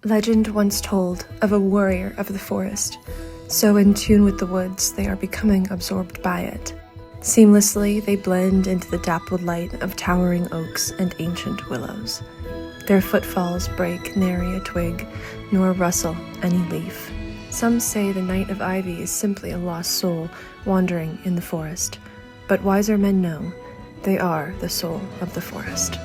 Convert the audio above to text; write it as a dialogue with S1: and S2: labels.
S1: Legend once told of a warrior of the forest, so in tune with the woods they are becoming absorbed by it. Seamlessly, they blend into the dappled light of towering oaks and ancient willows. Their footfalls break nary a twig, nor rustle any leaf. Some say the Knight of Ivy is simply a lost soul wandering in the forest, but wiser men know they are the soul of the forest.